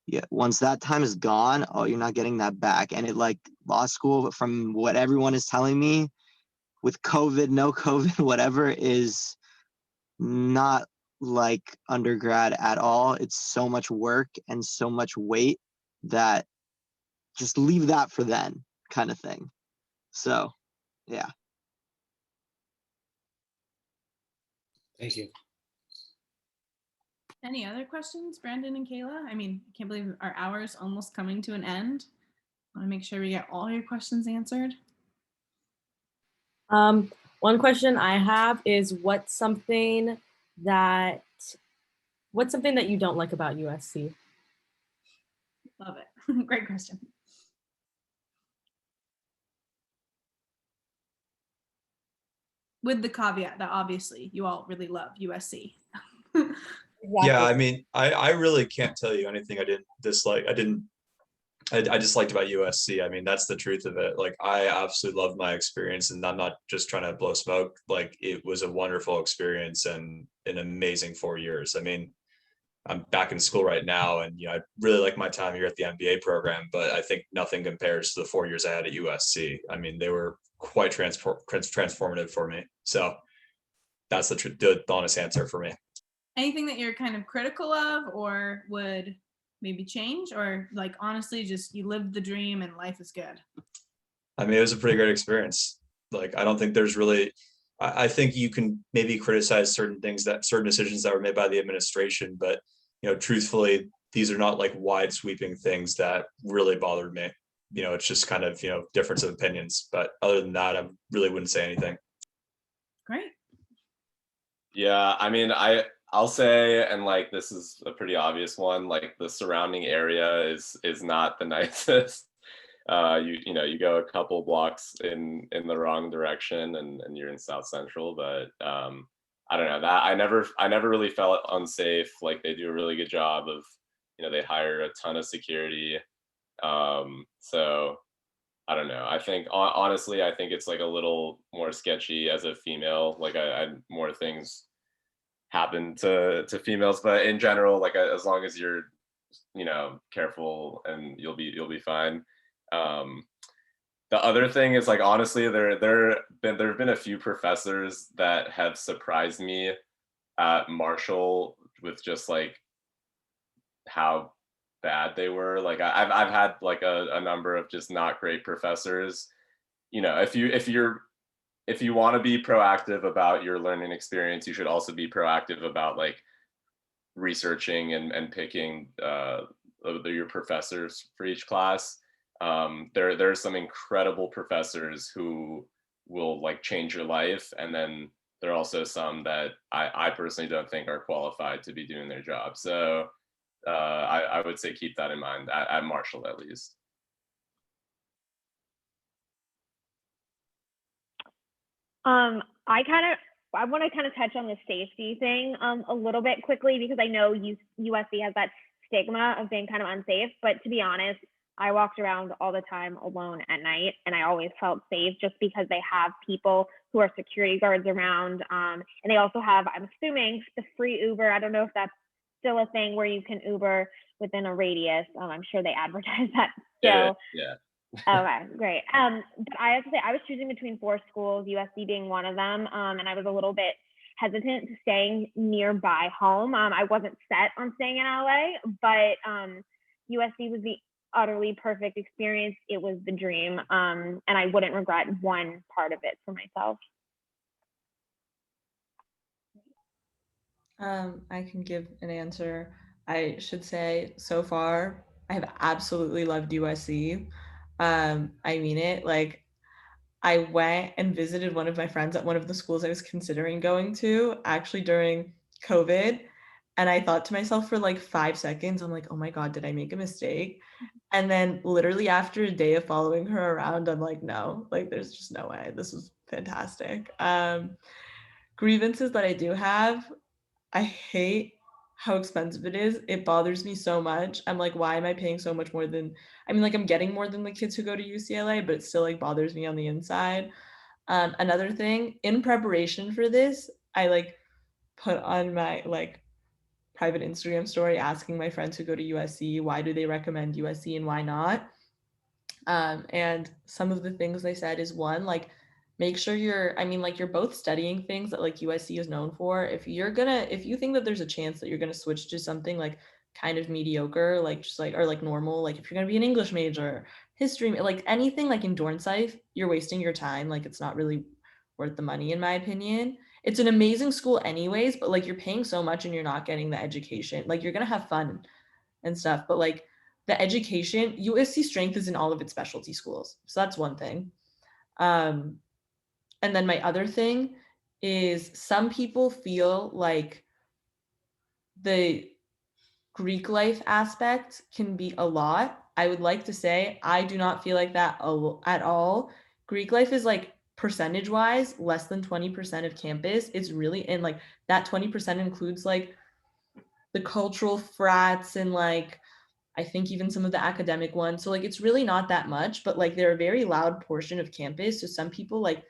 yeah, once that time is gone, oh, you're not getting that back. And it like law school, from what everyone is telling me, with COVID, no COVID, whatever, is not like undergrad at all. It's so much work and so much weight that just leave that for then, kind of thing. So yeah. Thank you. Any other questions, Brandon and Kayla? I mean, I can't believe our hour's almost coming to an end. I want to make sure we get all your questions answered. One question I have is what's something that you don't like about USC? Love it. Great question. With the caveat that obviously you all really love USC. Yeah, I mean, I really can't tell you anything I didn't dislike. I just liked about USC. I mean, that's the truth of it. Like, I absolutely loved my experience, and I'm not just trying to blow smoke. Like, it was a wonderful experience and an amazing 4 years. I mean, I'm back in school right now, and I really like my time here at the MBA program, but I think nothing compares to the 4 years I had at USC. I mean, they were quite transformative for me. So that's the honest answer for me. Anything that you're kind of critical of or would maybe change, or like honestly just you lived the dream and life is good? I mean, it was a pretty great experience. Like, I don't think there's really, I think you can maybe criticize certain decisions that were made by the administration, but truthfully, these are not like wide sweeping things that really bothered me. It's just kind of, difference of opinions. But other than that, I really wouldn't say anything. Great. Yeah, I mean, I'll say, and like this is a pretty obvious one, like the surrounding area is not the nicest. You go a couple blocks in the wrong direction and you're in South Central, but I don't know, that I never really felt unsafe. Like they do a really good job of, they hire a ton of security. So I don't know. I think honestly, I think it's like a little more sketchy as a female. Like I more things happen to females, but in general, like as long as you're careful, and you'll be fine. The other thing is, like, honestly, there have been a few professors that have surprised me at Marshall with just like how bad they were. Like I've had like a number of just not great professors. If you want to be proactive about your learning experience, you should also be proactive about like researching and picking your professors for each class. There are some incredible professors who will like change your life, and then there are also some that I personally don't think are qualified to be doing their job. So I would say keep that in mind at Marshall, at least. I want to kind of touch on the safety thing a little bit quickly, because I know USC has that stigma of being kind of unsafe. But to be honest, I walked around all the time alone at night, and I always felt safe just because they have people who are security guards around. And they also have, I'm assuming, the free Uber. I don't know if that's still a thing where you can Uber within a radius. I'm sure they advertise that still. Yeah. Okay, great. But I have to say, I was choosing between 4 schools, USC being one of them, and I was a little bit hesitant to staying nearby home. I wasn't set on staying in LA, but USC was the utterly perfect experience. It was the dream, and I wouldn't regret one part of it for myself. I can give an answer. I should say, so far, I have absolutely loved USC. I mean it. Like, I went and visited one of my friends at one of the schools I was considering going to, actually during COVID. And I thought to myself for like 5 seconds, I'm like, oh my God, did I make a mistake? And then literally after a day of following her around, I'm like, no, like there's just no way. This was fantastic. Grievances that I do have, I hate how expensive it is. It bothers me so much. I'm like, why am I paying so much more than, I mean, like I'm getting more than the kids who go to UCLA, but it still like bothers me on the inside. Another thing, in preparation for this, I like put on my like private Instagram story asking my friends who go to USC, why do they recommend USC and why not? And some of the things they said is, one, like make sure you're both studying things that like USC is known for. If you think that there's a chance that you're gonna switch to something like kind of mediocre, like just like, or like normal, like if you're gonna be an English major, history, like anything like in Dornsife, you're wasting your time. Like it's not really worth the money, in my opinion. It's an amazing school anyways, but like you're paying so much and you're not getting the education. Like you're gonna have fun and stuff, but like the education, USC strength is in all of its specialty schools. So that's one thing. And then my other thing is, some people feel like the Greek life aspect can be a lot. I would like to say I do not feel like that at all. Greek life is like percentage wise less than 20% of campus. It's really, and like that 20% includes like the cultural frats and like I think even some of the academic ones. So like it's really not that much, but like they're a very loud portion of campus. So some people like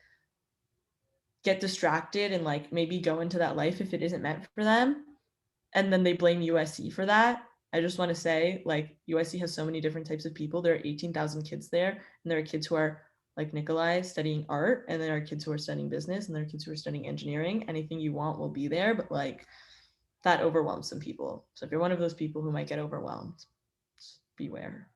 get distracted and like maybe go into that life if it isn't meant for them. And then they blame USC for that. I just want to say, like, USC has so many different types of people. There are 18,000 kids there, and there are kids who are like Nikolai studying art, and there are kids who are studying business, and there are kids who are studying engineering. Anything you want will be there, but like that overwhelms some people. So if you're one of those people who might get overwhelmed, beware.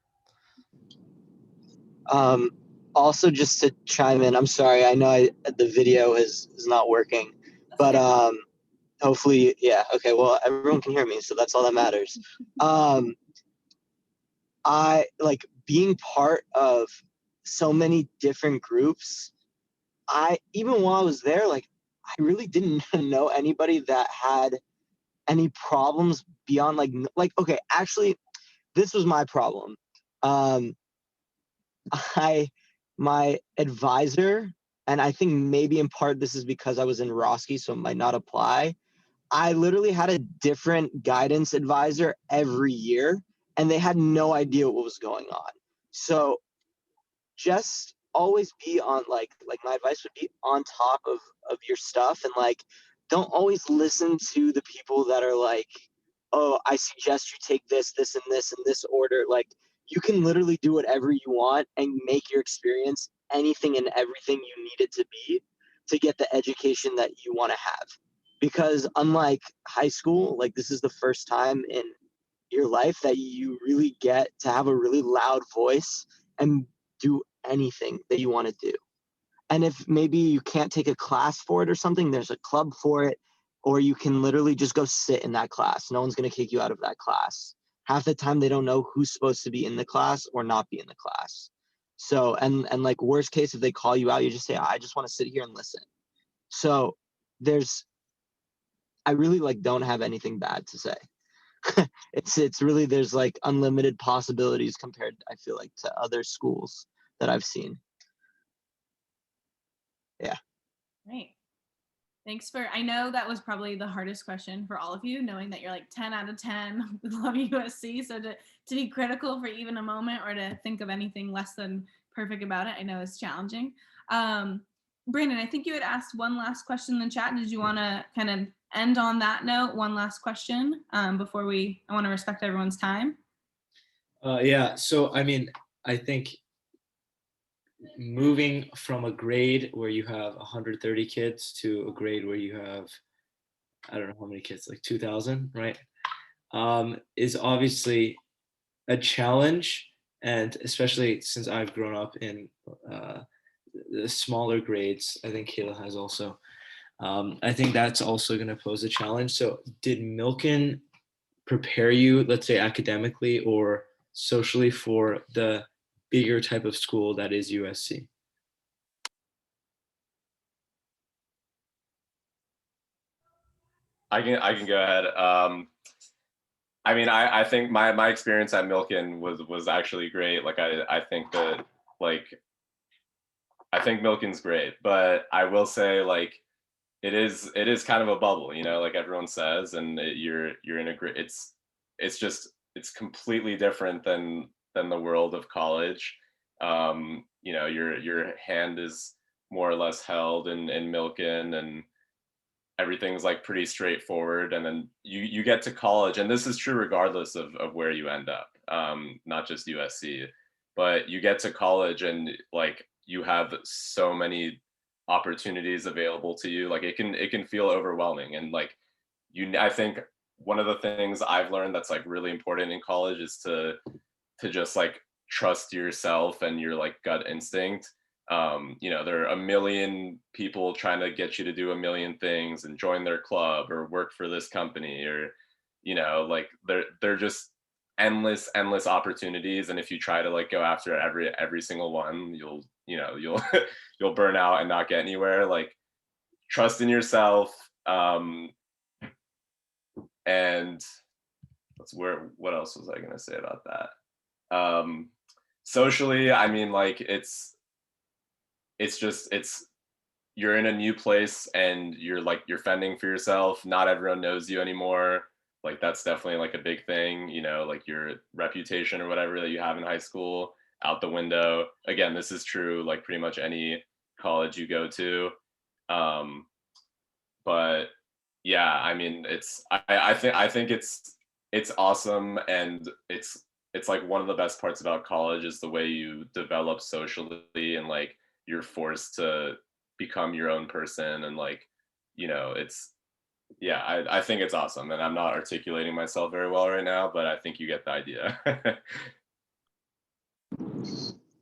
Also, just to chime in, I'm sorry, I know the video is not working, but hopefully, yeah, okay, well, everyone can hear me, so that's all that matters. I like being part of so many different groups. Even while I was there, like I really didn't know anybody that had any problems beyond like okay, actually, this was my problem. My advisor, and I think maybe in part this is because I was in Roski, so it might not apply. I literally had a different guidance advisor every year, and they had no idea what was going on. So just always be on like my advice would be on top of your stuff, and like don't always listen to the people that are like, oh, I suggest you take this and this in this order. Like you can literally do whatever you want and make your experience anything and everything you need it to be to get the education that you want to have. Because unlike high school, like this is the first time in your life that you really get to have a really loud voice and do anything that you want to do. And if maybe you can't take a class for it or something, there's a club for it, or you can literally just go sit in that class. No one's going to kick you out of that class. half the time they don't know who's supposed to be in the class or not be in the class. So, and like worst case, if they call you out, you just say, I just want to sit here and listen. So I really like don't have anything bad to say. It's really, there's like unlimited possibilities compared, I feel like, to other schools that I've seen. Yeah. Great. Thanks I know that was probably the hardest question for all of you, knowing that you're like 10 out of 10 love USC. So to be critical for even a moment or to think of anything less than perfect about it, I know is challenging. Brandon, I think you had asked one last question in the chat. Did you want to kind of end on that note? One last question before I want to respect everyone's time. Yeah, so I mean, I think moving from a grade where you have 130 kids to a grade where you have, I don't know how many kids, like 2,000, right? Is obviously a challenge. And especially since I've grown up in the smaller grades, I think Kayla has also. I think that's also going to pose a challenge. So did Milken prepare you, let's say academically or socially, for the bigger type of school that is USC? I can go ahead. I mean, I think my experience at Milken was actually great. Like I think that like I think Milken's great, but I will say like it is kind of a bubble, you know, like everyone says, and you're in a great. It's completely different than the world of college. You know, your hand is more or less held in Milken, and everything's like pretty straightforward. And then you get to college, and this is true regardless of where you end up, not just USC, but you get to college and like you have so many opportunities available to you. Like it can feel overwhelming. And like I think one of the things I've learned that's like really important in college is to just like trust yourself and your like gut instinct. You know, there are a million people trying to get you to do a million things and join their club or work for this company, or, you know, like they're just endless opportunities. And if you try to like go after every single one, you'll you'll burn out and not get anywhere. Like trust in yourself. And what else was I going to say about that? Socially, I mean, like it's you're in a new place and you're fending for yourself. Not everyone knows you anymore. Like that's definitely like a big thing, you know, like your reputation or whatever that you have in high school out the window. Again, this is true like pretty much any college you go to. But yeah, I mean, I think it's awesome, and it's like one of the best parts about college is the way you develop socially, and like you're forced to become your own person. And like, you know, I think it's awesome. And I'm not articulating myself very well right now, but I think you get the idea.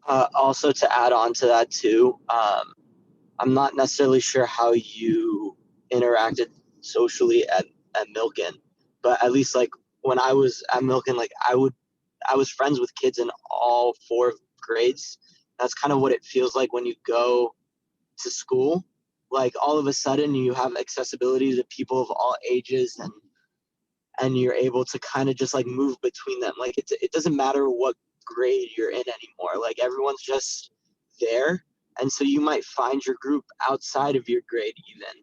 Also to add on to that too, I'm not necessarily sure how you interacted socially at Milken, but at least like when I was at Milken, like I was friends with kids in all 4 grades. That's kind of what it feels like when you go to school. Like all of a sudden you have accessibility to people of all ages, and you're able to kind of just like move between them. Like it doesn't matter what grade you're in anymore. Like everyone's just there. And so you might find your group outside of your grade even.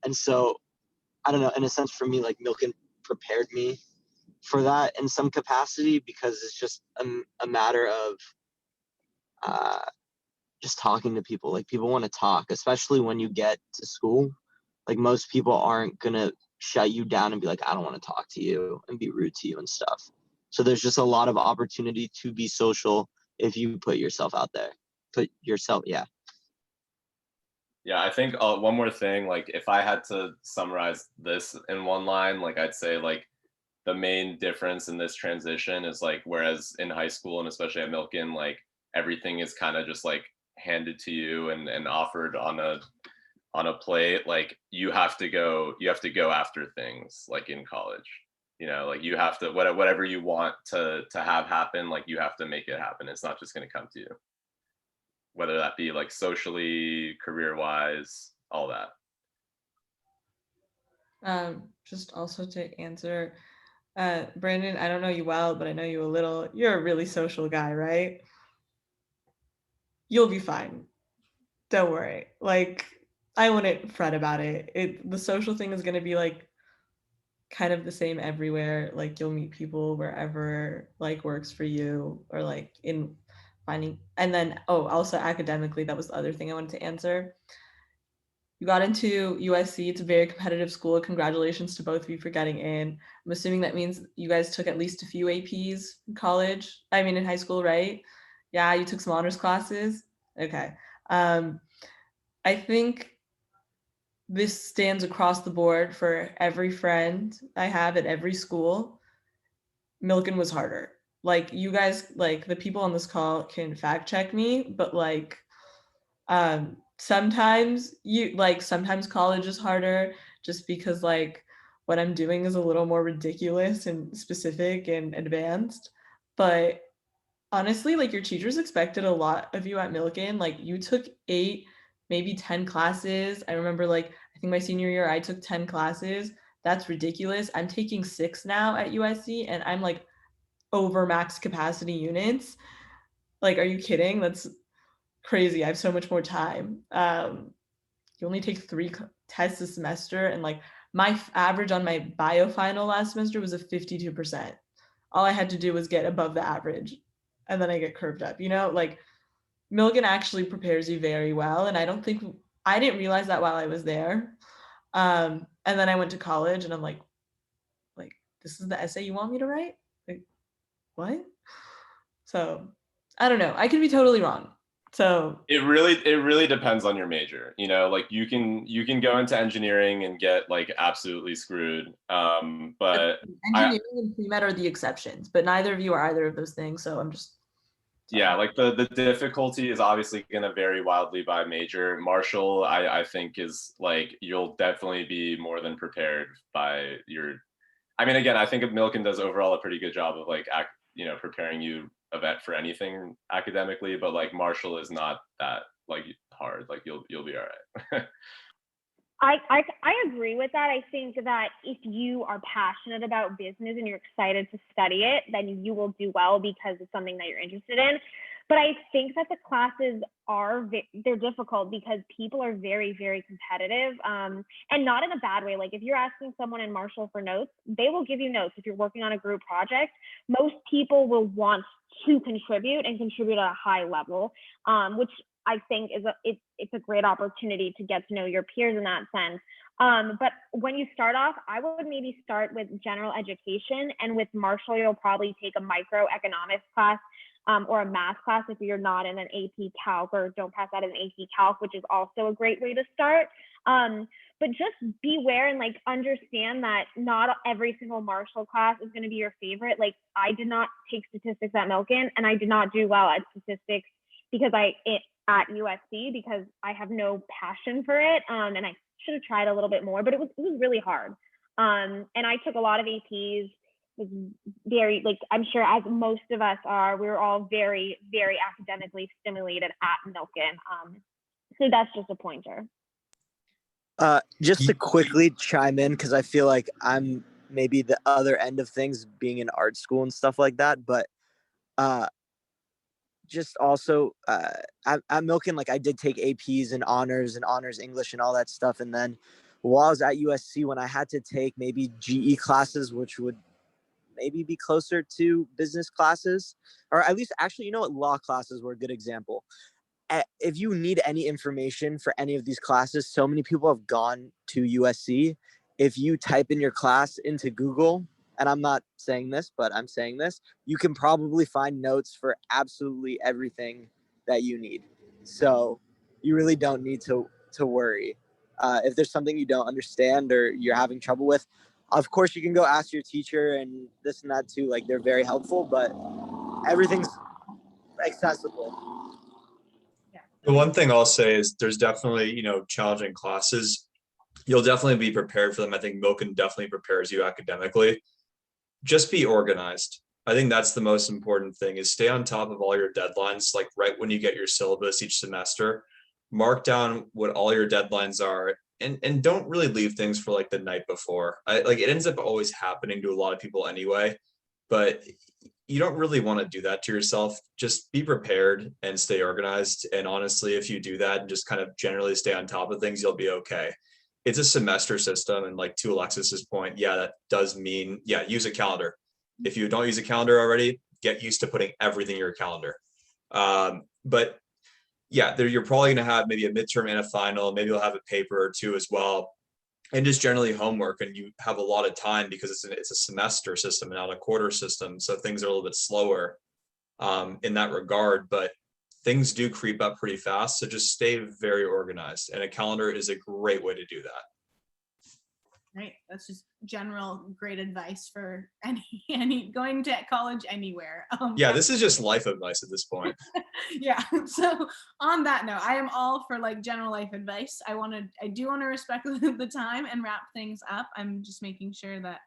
And so I don't know, in a sense for me, like Milken prepared me for that in some capacity, because it's just a matter of just talking to people. Like people want to talk, especially when you get to school. Like most people aren't gonna shut you down and be like, I don't want to talk to you, and be rude to you and stuff. So there's just a lot of opportunity to be social if you put yourself out there. Yeah, I think one more thing, like if I had to summarize this in one line, like I'd say like the main difference in this transition is like, whereas in high school and especially at Milken, like everything is kind of just like handed to you and offered on a plate. Like you have to go after things like in college. You know, like you have to, whatever you want to have happen, like you have to make it happen. It's not just going to come to you, whether that be like socially, career wise, all that. Just also to answer, Brandon, I don't know you well, but I know you a little. You're a really social guy, right? You'll be fine. Don't worry. Like, I wouldn't fret about it. The social thing is gonna be like kind of the same everywhere. Like you'll meet people wherever like works for you, or like in finding. And then also academically, that was the other thing I wanted to answer. You got into USC. It's a very competitive school. Congratulations to both of you for getting in. I'm assuming that means you guys took at least a few APs in college. I mean, in high school, right? Yeah, you took some honors classes. Okay. I think this stands across the board for every friend I have at every school. Milken was harder. Like you guys, like the people on this call can fact check me, but like sometimes college is harder just because like what I'm doing is a little more ridiculous and specific and advanced. But honestly, like your teachers expected a lot of you at Milken. Like you took 8, maybe 10 classes. I remember like I think my senior year I took 10 classes. That's ridiculous. I'm taking 6 now at USC and I'm like over max capacity units. Like, are you kidding? That's crazy. I have so much more time. You only take 3 tests a semester, and like my average on my bio final last semester was a 52%. All I had to do was get above the average, and then I get curved up. You know, like Milken actually prepares you very well, and I didn't realize that while I was there. And then I went to college, and I'm like, this is the essay you want me to write? Like, what? So I don't know. I could be totally wrong. So It really depends on your major. You know, like you can go into engineering and get like absolutely screwed. But engineering and pre-med are the exceptions, but neither of you are either of those things. So I'm just yeah, like the difficulty is obviously going to vary wildly by major. Marshall, I think is like you'll definitely be more than prepared by your. I mean, again, I think Milken does overall a pretty good job of like preparing you for anything academically, but like Marshall is not that like hard. Like you'll be all right. I agree with that. I think that if you are passionate about business and you're excited to study it, then you will do well because it's something that you're interested in. But I think that the classes they're difficult because people are very, very competitive, and not in a bad way. Like if you're asking someone in Marshall for notes, they will give you notes. If you're working on a group project, most people will want to contribute and contribute at a high level, which I think it's a great opportunity to get to know your peers in that sense. But when you start off, I would maybe start with general education, and with Marshall, you'll probably take a microeconomics class or a math class if you're not in an AP Calc or don't pass out an AP Calc, which is also a great way to start. But just beware and like understand that not every single Marshall class is going to be your favorite. Like I did not take statistics at Milken, and I did not do well at statistics because at USC because I have no passion for it, and I should have tried a little bit more, but it was really hard. And I took a lot of APs. It was very, like, I'm sure as most of us are, we were all very, very academically stimulated at Milken. So that's just a pointer. Just to quickly chime in, because I feel like I'm maybe the other end of things being in art school and stuff like that, but just also at Milken, like I did take APs and honors English and all that stuff. And then while I was at USC, when I had to take maybe GE classes, which would maybe be closer to business classes, or at least actually, you know what, law classes were a good example. If you need any information for any of these classes, so many people have gone to USC. If you type in your class into Google, and I'm not saying this, but I'm saying this, you can probably find notes for absolutely everything that you need. So you really don't need to worry. If there's something you don't understand or you're having trouble with, of course you can go ask your teacher and this and that too. Like they're very helpful, but everything's accessible. The one thing I'll say is there's definitely, challenging classes. You'll definitely be prepared for them. I think Milken definitely prepares you academically. just be organized. I think that's the most important thing, is stay on top of all your deadlines, like right when you get your syllabus each semester. Mark down what all your deadlines are, and don't really leave things for like the night before. Like it ends up always happening to a lot of people anyway, but you don't really want to do that to yourself. Just be prepared and stay organized. And honestly, if you do that and just kind of generally stay on top of things, you'll be okay. It's a semester system, and like to Alexis's point, yeah, that does mean, yeah, use a calendar. If you don't use a calendar already, get used to putting everything in your calendar. But yeah, you're probably going to have maybe a midterm and a final. Maybe you'll have a paper or two as well, and just generally homework. And you have a lot of time because it's a semester system and not a quarter system, so things are a little bit slower in that regard. But things do creep up pretty fast, so just stay very organized. And a calendar is a great way to do that. Right. That's just general great advice for any going to college anywhere. Yeah, this is just life advice at this point. Yeah. So on that note, I am all for like general life advice. I do want to respect the time and wrap things up. I'm just making sure that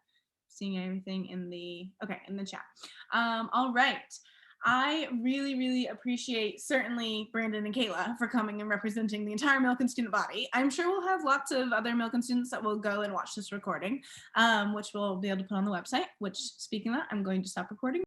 seeing everything in the chat. All right. I really, really appreciate certainly Brandon and Kayla for coming and representing the entire Milken student body. I'm sure we'll have lots of other Milken students that will go and watch this recording, which we'll be able to put on the website, which, speaking of that, I'm going to stop recording.